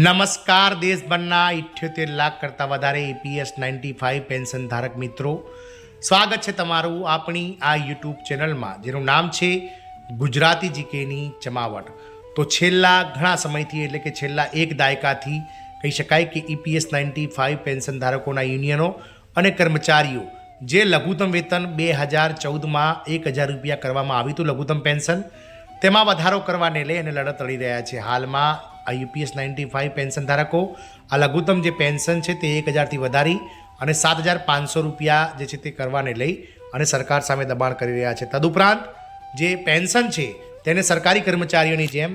નમસ્કાર દેશભરના 78 લાખ કરતાં વધારે EPS 95 પેન્શન ધારક મિત્રો, સ્વાગત છે તમારું આપણી આ યુટ્યુબ ચેનલમાં જેનું નામ છે ગુજરાતી જીકેની જમાવટ. તો છેલ્લા ઘણા સમયથી એટલે કે છેલ્લા એક દાયકાથી કહી શકાય કે EPS 95 પેન્શન ધારકોના યુનિયનો અને કર્મચારીઓ જે લઘુત્તમ વેતન 2014માં 1000 રૂપિયા કરવામાં આવ્યું હતું લઘુત્તમ પેન્શન, તેમાં વધારો કરવાને લઈ અને લડત લડી રહ્યા છે. હાલમાં આ EPS 95 પેન્શન ધારકો આ લઘુત્તમ જે પેન્શન છે તે 1000થી વધારી અને 7500 રૂપિયા જે છે તે કરવાને લઈ અને સરકાર સામે દબાણ કરી રહ્યા છે. તદુપરાંત જે પેન્શન છે તેને સરકારી કર્મચારીઓની જેમ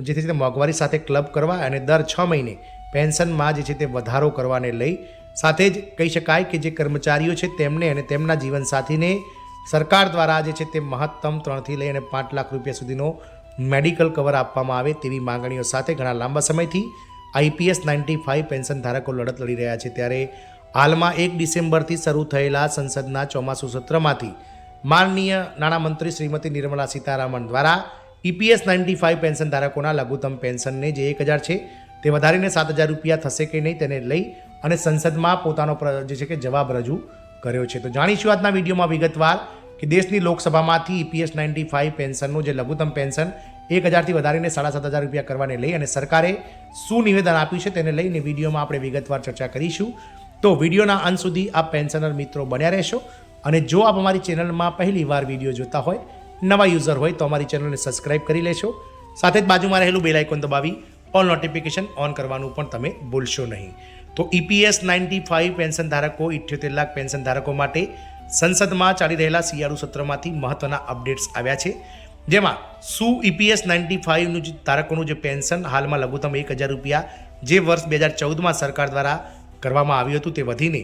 જેથી તે મોંઘવારી સાથે ક્લબ કરવા અને દર 6 મહિને પેન્શનમાં જે છે તે વધારો કરવાને લઈ સાથે જ કહી શકાય કે જે કર્મચારીઓ છે તેમને અને તેમના જીવનસાથીને સરકાર દ્વારા જે છે તે મહત્તમ 3થી લઈ અને 5 લાખ રૂપિયા સુધીનો મેડિકલ કવર આપવામાં આવે તેવી માંગણીઓ સાથે ઘણા લાંબા સમયથી EPS 95 પેન્શન ધારકો લડત લડી રહ્યા છે. ત્યારે હાલમાં 1 ડિસેમ્બરથી શરૂ થયેલા સંસદના ચોમાસુ સત્રમાંથી માનનીય નાણામંત્રી શ્રીમતી નિર્મલા સીતારામન દ્વારા EPS 95 પેન્શન ધારકોના લઘુત્તમ પેન્શનને જે 1000 છે તે વધારીને 7000 રૂપિયા થશે કે નહીં તેને લઈ અને સંસદમાં પોતાનો જે છે કે જવાબ રજૂ કર્યો છે. તો જાણીશું આજના વિડીયોમાં વિગતવાર કે દેશની લોકસભામાંથી EPS 95 પેન્શનનું જે લઘુત્તમ પેન્શન 1000થી વધારીને 7500 રૂપિયા કરવાને લઈ અને સરકારે શું નિવેદન આપ્યું છે તેને લઈને વિડીયોમાં આપણે વિગતવાર ચર્ચા કરીશું. તો વિડીયોના અંત સુધી આપ પેન્શનર મિત્રો બન્યા રહેશો અને જો આપ અમારી ચેનલમાં પહેલી વાર વિડીયો જોતા હોય, નવા યુઝર હોય તો અમારી ચેનલને સબસ્ક્રાઇબ કરી લેશો. સાથે જ બાજુમાં રહેલું બેલ આઇકોન દબાવી ઓલ નોટિફિકેશન ઓન કરવાનું પણ તમે ભૂલશો નહીં. તો EPS 95 પેન્શન ધારકો 78 લાખ પેન્શન ધારકો માટે સંસદમાં ચાલી રહેલા શિયાળુ સત્રમાંથી મહત્વના અપડેટ્સ આવ્યા છે, જેમાં શું EPS 95નું જે ધારકોનું જે પેન્શન હાલમાં લઘુત્તમ 1000 રૂપિયા જે વર્ષ 2014માં સરકાર દ્વારા કરવામાં આવ્યું હતું તે વધીને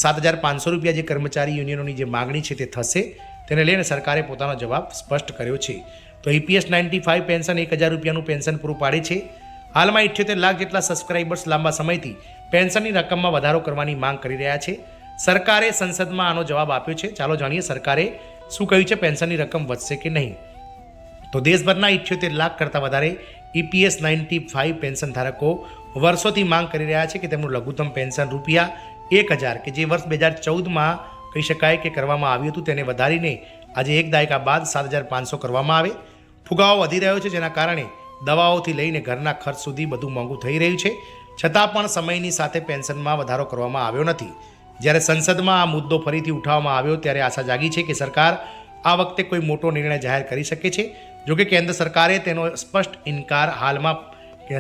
7500 રૂપિયા જે કર્મચારી યુનિયનોની જે માગણી છે તે થશે તેને લઈને સરકારે પોતાનો જવાબ સ્પષ્ટ કર્યો છે. તો EPS 95 પેન્શન 1000 રૂપિયાનું પેન્શન પૂરું પાડે છે. હાલમાં 78 લાખ જેટલા સબસ્ક્રાઇબર્સ લાંબા સમયથી પેન્શનની રકમમાં વધારો કરવાની માંગ કરી રહ્યા છે. સરકારે સંસદમાં આનો જવાબ આપ્યો છે. ચાલો જાણીએ સરકારે શું કહ્યું છે, પેન્શનની રકમ વધશે કે નહીં. તો દેશભરના 78 લાખ કરતાં વધારે EPS 95 પેન્શન ધારકો વર્ષોથી માંગ કરી રહ્યા છે કે તેમનું લઘુત્તમ પેન્શન રૂપિયા 1000 કે જે વર્ષ 2014માં કહી શકાય કે કરવામાં આવ્યું હતું તેને વધારીને આજે એક દાયકા બાદ 7500 કરવામાં આવે. ફુગાવો વધી રહ્યો છે, જેના કારણે દવાઓથી લઈને ઘરના ખર્ચ સુધી બધું મોંઘું થઈ રહ્યું છે. છતાં પણ સમયની સાથે પેન્શનમાં વધારો કરવામાં આવ્યો નથી. જ્યારે સંસદમાં આ મુદ્દો ફરીથી ઉઠાવવામાં આવ્યો ત્યારે આશા જાગી છે કે સરકાર આ વખતે કોઈ મોટો નિર્ણય જાહેર કરી શકે છે. જોકે કેન્દ્ર સરકારે તેનો સ્પષ્ટ ઇનકાર હાલમાં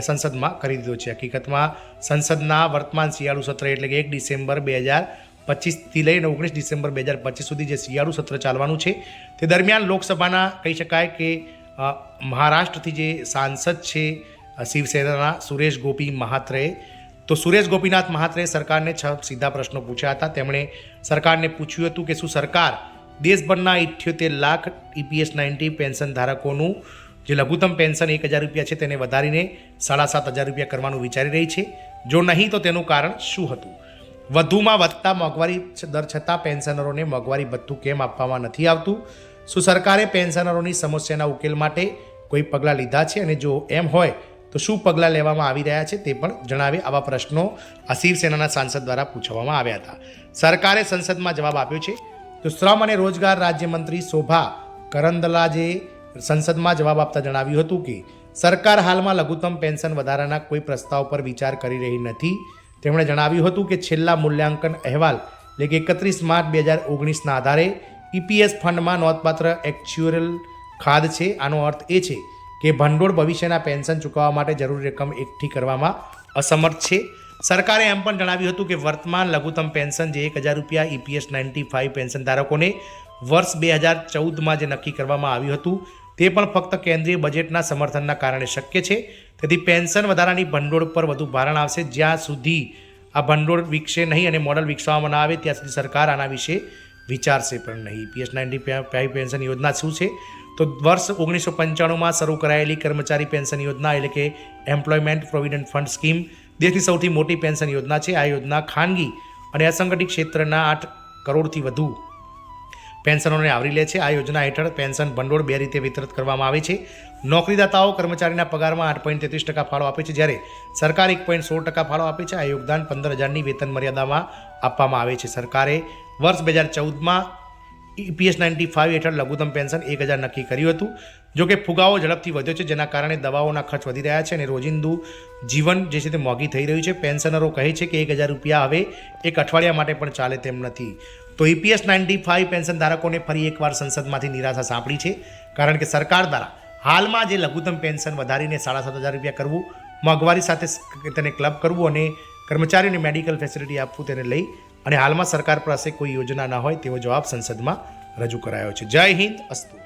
સંસદમાં કરી દીધો છે. હકીકતમાં સંસદના વર્તમાન શિયાળુ સત્ર એટલે કે 1 ડિસેમ્બર 2025થી લઈને 19 ડિસેમ્બર 2025 સુધી જે શિયાળુ સત્ર ચાલવાનું છે તે દરમિયાન લોકસભાના કહી શકાય કે મહારાષ્ટ્રથી જે સાંસદ છે શિવસેનાના સુરેશ ગોપીનાથ મહાત્રેએ સરકારને 6 સીધા પ્રશ્નો પૂછ્યા હતા. તેમણે સરકારને પૂછ્યું હતું કે શું સરકાર દેશભરના 78 લાખ EPS 90 પેન્શન ધારકોનું જે લઘુત્તમ પેન્શન 1000 રૂપિયા છે તેને વધારીને 7500 રૂપિયા કરવાનું વિચારી રહી છે? જો નહીં તો તેનું કારણ શું હતું? વધુમાં વધતા મોંઘવારી દર છતાં પેન્શનરોને મોંઘવારી ભથ્થું કેમ આપવામાં નથી આવતું? શું સરકારે પેન્શનરોની સમસ્યાના ઉકેલ માટે કોઈ પગલાં લીધા છે અને જો એમ હોય તો શું પગલાં લેવામાં આવી રહ્યા છે તે પણ જણાવે. આવા પ્રશ્નો આ શિવસેનાના સાંસદ દ્વારા પૂછવામાં આવ્યા હતા. સરકારે સંસદમાં જવાબ આપ્યો છે. તો શ્રમ અને રોજગાર રાજ્યમંત્રી શોભા કરંદલાજે સંસદમાં જવાબ આપતા જણાવ્યું હતું કે સરકાર હાલમાં લઘુત્તમ પેન્શન વધારાના કોઈ પ્રસ્તાવ પર વિચાર કરી રહી નથી. તેમણે જણાવ્યું હતું કે છેલ્લા મૂલ્યાંકન અહેવાલ એટલે કે 31 માર્ચ 2019ના આધારે EPS ફંડમાં નોંધપાત્ર એક્ચ્યુઅલ ખાધ છે. આનો અર્થ એ છે કે ભંડોળ ભવિષ્યના પેન્શન ચૂકવવા માટે જરૂરી રકમ એકઠી કરવામાં અસમર્થ છે. સરકારે એમ પણ જણાવ્યું હતું કે વર્તમાન લઘુત્તમ પેન્શન જે 1000 રૂપિયા EPS 95 પેન્શન ધારકોને વર્ષ 2014માં જે નક્કી કરવામાં આવ્યું હતું તે પણ ફક્ત કેન્દ્રીય બજેટના સમર્થનના કારણે શક્ય છે. તેથી પેન્શન વધારાની ભંડોળ પર વધુ ભારણ આવશે. જ્યાં સુધી આ ભંડોળ વિકસે નહીં અને મોડલ વિકસાવવામાં ના આવે ત્યાં સુધી સરકાર આના વિશે વિચારશે પણ નહીં. EPS 95 પેન્શન યોજના શું છે? તો વર્ષ 1995માં શરૂ કરાયેલી કર્મચારી પેન્શન યોજના એટલે કે એમ્પ્લોયમેન્ટ પ્રોવિડન્ટ ફંડ સ્કીમ દેશની સૌથી મોટી પેન્શન યોજના છે. આ યોજના ખાનગી અને અસંગઠિત ક્ષેત્રના 8 કરોડથી વધુ પેન્શનરોને આવરી લે છે. આ યોજના હેઠળ પેન્શન ભંડોળ બે રીતે વિતરિત કરવામાં આવે છે. નોકરીદાતાઓ કર્મચારીના પગારમાં 8.33% ફાળો આપે છે, જ્યારે સરકાર 1.16% ફાળો આપે છે. આ યોગદાન 15,000ની વેતન મર્યાદામાં આપવામાં આવે છે. સરકારે વર્ષ 2014માં EPS 95 હેઠળ લઘુત્તમ પેન્શન 1,000 નક્કી કર્યું હતું. જોકે ફુગાવો ઝડપથી વધ્યો છે, જેના કારણે દવાઓના ખર્ચ વધી રહ્યા છે અને રોજિંદુ જીવન જે છે તે મોંઘી થઈ રહ્યું છે. પેન્શનરો કહે છે કે 1,000 રૂપિયા હવે એક અઠવાડિયા માટે પણ ચાલે તેમ નથી. તો EPS 95 પેન્શન ધારકોને ફરી એકવાર સંસદમાંથી નિરાશા સાંપડી છે, કારણ કે સરકાર દ્વારા હાલમાં જે લઘુત્તમ પેન્શન વધારીને 7,500 રૂપિયા કરવું, મોંઘવારી સાથે તેને ક્લબ કરવું અને કર્મચારીઓને મેડિકલ ફેસિલિટી આપવું, તેને લઈ અને હાલમાં સરકાર પાસે કોઈ યોજના ના હોય તેવો જવાબ સંસદમાં રજૂ કરાયો છે. જય હિન્દ, અસ્તુ.